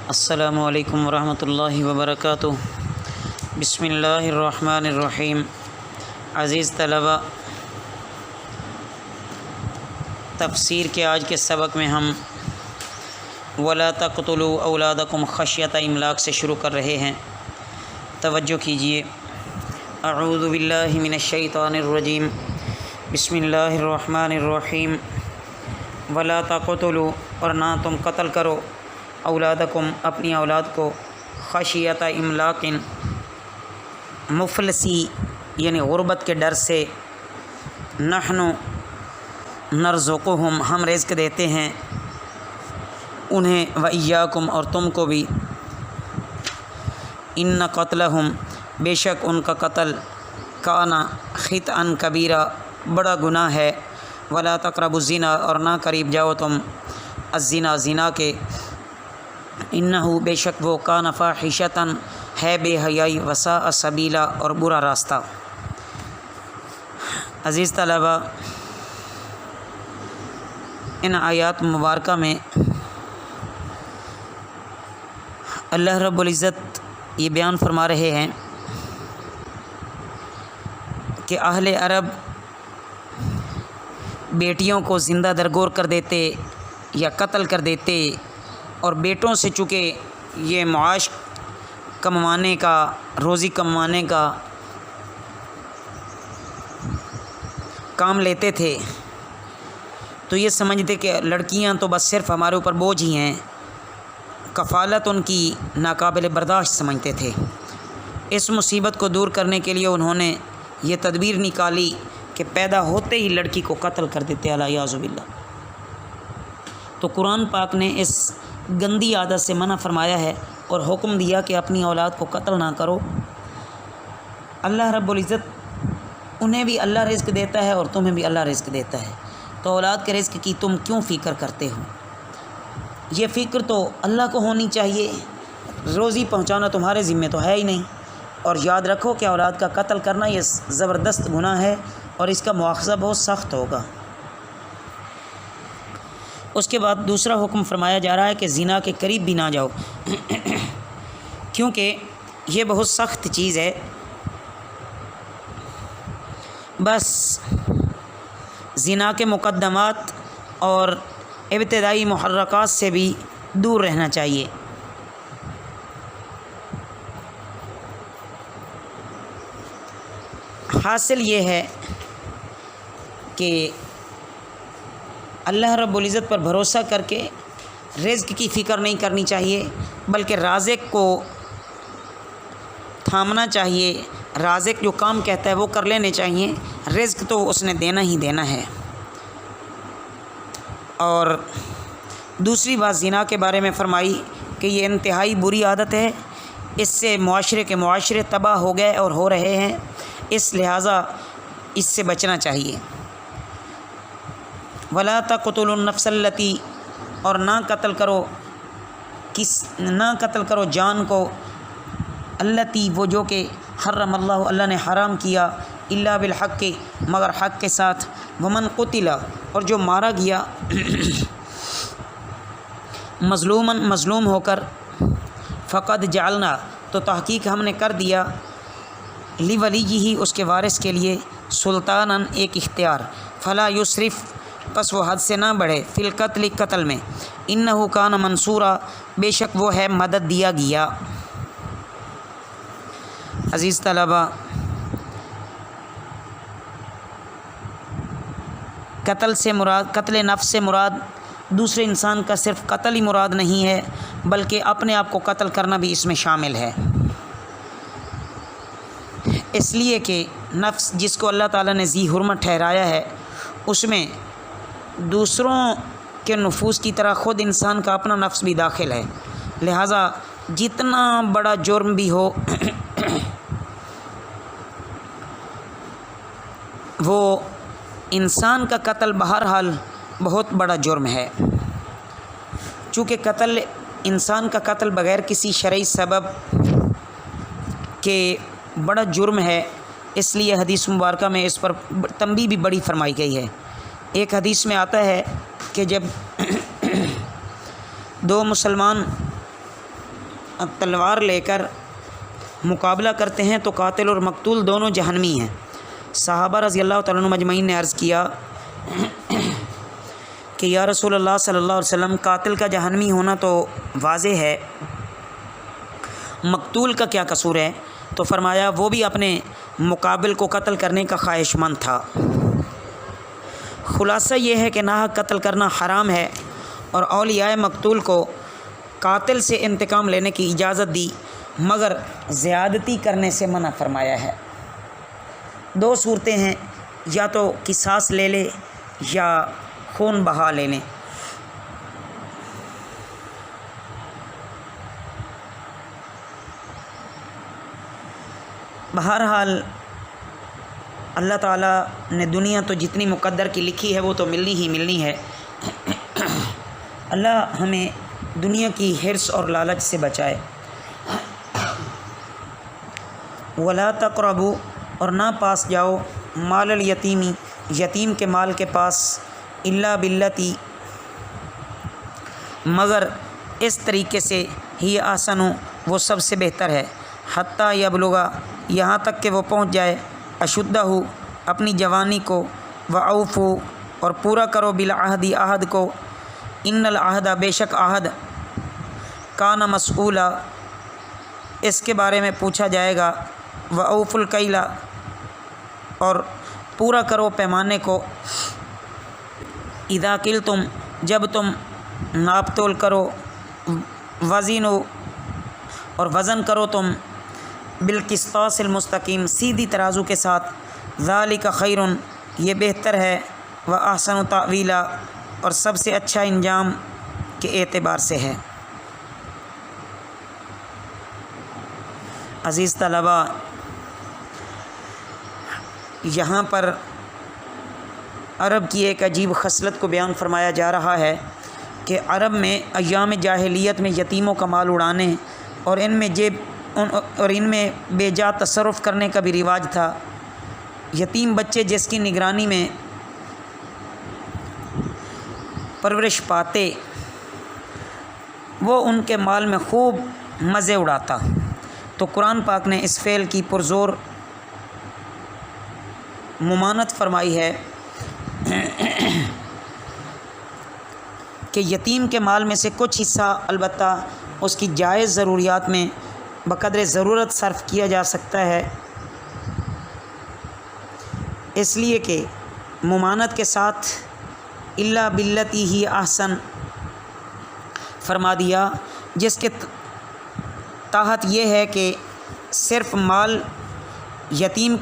السلام علیکم ورحمۃ اللہ وبرکاتہ۔ بسم اللہ الرحمن الرحیم۔ عزیز طلبہ، تفسیر کے آج کے سبق میں ہم وَلَا تَقْتُلُوا أَوْلَادَكُمْ خَشْيَةَ املاق سے شروع کر رہے ہیں۔ توجہ کیجیے۔ اعوذ باللہ من الشیطان الرجیم، بسم اللہ الرحمن الرحیم۔ وَلَا تَقْتُلُوا، اور نہ تم قتل کرو، اولادکم اپنی اولاد کو، خشیۃ املاق مفلسی یعنی غربت کے ڈر سے، نحن نرزقہم ہم رزق دیتے ہیں انہیں، وایاکم اور تم کو بھی، ان قتلہم بے شک ان کا قتل، کان خطأ کبیرہ بڑا گناہ ہے، ولا تقربوا الزنا اور نہ قریب جاؤ تم الزنا زنا کے، انہو بے شک وہ کان فاحشۃ ہے بے حیائی، وساء سبیلا اور برا راستہ۔ عزیز طلبہ، ان آیات مبارکہ میں اللہ رب العزت یہ بیان فرما رہے ہیں کہ اہل عرب بیٹیوں کو زندہ درگور کر دیتے یا قتل کر دیتے، اور بیٹوں سے چونکہ یہ معاش کموانے کا، روزی کموانے کا کام لیتے تھے، تو یہ سمجھتے کہ لڑکیاں تو بس صرف ہمارے اوپر بوجھ ہی ہیں، کفالت ان کی ناقابل برداشت سمجھتے تھے۔ اس مصیبت کو دور کرنے کے لیے انہوں نے یہ تدبیر نکالی کہ پیدا ہوتے ہی لڑکی کو قتل کر دیتے، الیاذ باللہ۔ تو قرآن پاک نے اس گندی عادت سے منع فرمایا ہے اور حکم دیا کہ اپنی اولاد کو قتل نہ کرو۔ اللہ رب العزت انہیں بھی اللہ رزق دیتا ہے اور تمہیں بھی اللہ رزق دیتا ہے، تو اولاد کے رزق کی تم کیوں فکر کرتے ہو؟ یہ فکر تو اللہ کو ہونی چاہیے، روزی پہنچانا تمہارے ذمہ تو ہے ہی نہیں۔ اور یاد رکھو کہ اولاد کا قتل کرنا یہ زبردست گناہ ہے اور اس کا مواخذہ بہت سخت ہوگا۔ اس کے بعد دوسرا حکم فرمایا جا رہا ہے کہ زنا کے قریب بھی نہ جاؤ، کیونکہ یہ بہت سخت چیز ہے۔ بس زنا کے مقدمات اور ابتدائی محرکات سے بھی دور رہنا چاہیے۔ حاصل یہ ہے کہ اللہ رب العزت پر بھروسہ کر کے رزق کی فکر نہیں کرنی چاہیے، بلکہ رازق کو تھامنا چاہیے۔ رازق جو کام کہتا ہے وہ کر لینے چاہیے، رزق تو اس نے دینا ہی دینا ہے۔ اور دوسری بات زنا کے بارے میں فرمائی کہ یہ انتہائی بری عادت ہے، اس سے معاشرے کے معاشرے تباہ ہو گئے اور ہو رہے ہیں، اس لہٰذا اس سے بچنا چاہیے۔ وَلَا تَقْتُلُوا النَّفْسَ الَّتِي، اور نہ قتل کرو جان کو، الَّتِي وہ جو کہ حرم اللہ اللہ نے حرام کیا، الا بالحق مگر حق کے ساتھ، ومن قتل اور جو مارا گیا مظلوم ہو کر، فقد جعلنا تو تحقیق ہم نے کر دیا، لولیہ اس کے وارث کے لیے، سلطاناً ایک اختیار، فلا یسرف پس وہ حد سے نہ بڑھے، فی القتل قتل میں، انہ کان منصورا بے شک وہ ہے مدد دیا گیا۔ عزیز طلبہ، قتل نفس سے مراد دوسرے انسان کا صرف قتل ہی مراد نہیں ہے، بلکہ اپنے آپ کو قتل کرنا بھی اس میں شامل ہے، اس لیے کہ نفس جس کو اللہ تعالیٰ نے ذی حرمت ٹھہرایا ہے، اس میں دوسروں کے نفوس کی طرح خود انسان کا اپنا نفس بھی داخل ہے، لہٰذا جتنا بڑا جرم بھی ہو وہ انسان کا قتل بہرحال بہت بڑا جرم ہے۔ چونکہ انسان کا قتل بغیر کسی شرعی سبب کے بڑا جرم ہے، اس لیے حدیث مبارکہ میں اس پر تنبیہ بھی بڑی فرمائی گئی ہے۔ ایک حدیث میں آتا ہے کہ جب دو مسلمان تلوار لے کر مقابلہ کرتے ہیں تو قاتل اور مقتول دونوں جہنمی ہیں۔ صحابہ رضی اللہ تعالیٰ عنہ مجمعین نے عرض کیا کہ یا رسول اللہ صلی اللہ علیہ وسلم، قاتل کا جہنمی ہونا تو واضح ہے، مقتول کا کیا قصور ہے؟ تو فرمایا وہ بھی اپنے مقابل کو قتل کرنے کا خواہش مند تھا۔ خلاصہ یہ ہے کہ ناحق قتل کرنا حرام ہے، اور اولیاء مقتول کو قاتل سے انتقام لینے کی اجازت دی، مگر زیادتی کرنے سے منع فرمایا ہے۔ دو صورتیں ہیں، یا تو قصاص لے لے یا خون بہا لے لیں۔ بہرحال اللہ تعالیٰ نے دنیا تو جتنی مقدر کی لکھی ہے وہ تو ملنی ہے۔ اللہ ہمیں دنیا کی حرص اور لالچ سے بچائے۔ ولا تقربوا، اور نہ پاس جاؤ، مال الیتیمی، یتیم کے مال کے پاس، الا باللتی، مگر اس طریقے سے ہی احسن، وہ سب سے بہتر ہے، حتیٰ یبلغ، یہاں تک کہ وہ پہنچ جائے، اشدہ، اپنی جوانی کو، واوفوا، اور پورا کرو، بالعہد، عہد کو، ان العہد، بے شک عہد، کان مسئولا، اس کے بارے میں پوچھا جائے گا، واوفوا الکیل، اور پورا کرو پیمانے کو، اذا کلتم، جب تم ناپ تول کرو، وزنوا، اور وزن کرو تم، بالقسطاس المستقیم، سیدھی ترازو کے ساتھ، ذالک خیر، یہ بہتر ہے، واحسن تأویلا، اور سب سے اچھا انجام کے اعتبار سے ہے۔ عزیز طلباء، یہاں پر عرب کی ایک عجیب خصلت کو بیان فرمایا جا رہا ہے کہ عرب میں ایام جاہلیت میں یتیموں کا مال اڑانے اور ان میں بے جا تصرف کرنے کا بھی رواج تھا۔ یتیم بچے جس کی نگرانی میں پرورش پاتے، وہ ان کے مال میں خوب مزے اڑاتا۔ تو قرآن پاک نے اس فعل کی پرزور ممانعت فرمائی ہے کہ یتیم کے مال میں سے کچھ حصہ البتہ اس کی جائز ضروریات میں بقدر ضرورت صرف کیا جا سکتا ہے، اس لیے کہ ممانعت کے ساتھ الا باللتی ہی احسن فرما دیا، جس کے تحت یہ ہے کہ صرف مال یتیم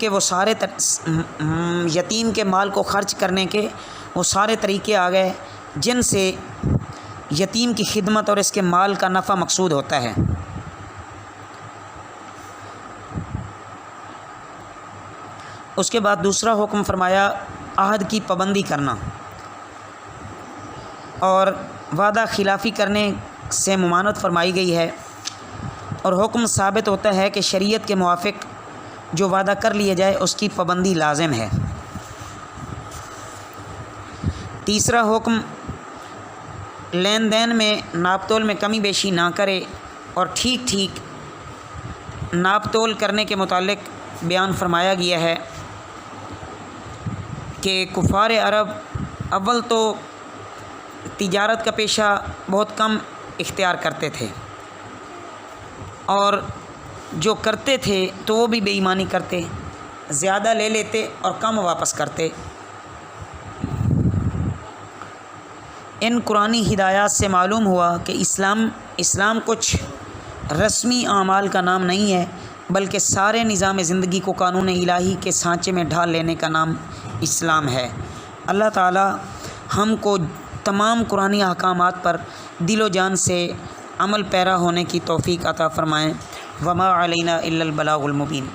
کے مال کو خرچ کرنے کے وہ سارے طریقے آ گئے جن سے یتیم کی خدمت اور اس کے مال کا نفع مقصود ہوتا ہے۔ اس کے بعد دوسرا حکم فرمایا عہد کی پابندی کرنا اور وعدہ خلافی کرنے سے ممانعت فرمائی گئی ہے، اور حکم ثابت ہوتا ہے کہ شریعت کے موافق جو وعدہ کر لیا جائے اس کی پابندی لازم ہے۔ تیسرا حکم لین دین میں ناپ تول میں کمی بیشی نہ کرے، اور ٹھیک ناپ تول کرنے کے متعلق بیان فرمایا گیا ہے کہ کفار عرب اول تو تجارت کا پیشہ بہت کم اختیار کرتے تھے، اور جو کرتے تھے تو وہ بھی بے ایمانی کرتے، زیادہ لے لیتے اور کم واپس کرتے۔ ان قرآنی ہدایات سے معلوم ہوا کہ اسلام کچھ رسمی اعمال کا نام نہیں ہے، بلکہ سارے نظام زندگی کو قانون الہی کے سانچے میں ڈھال لینے کا نام اسلام ہے۔ اللہ تعالی ہم کو تمام قرآنی احکامات پر دل و جان سے عمل پیرا ہونے کی توفیق عطا فرمائیں۔ وما علینا الا البلاغ المبین۔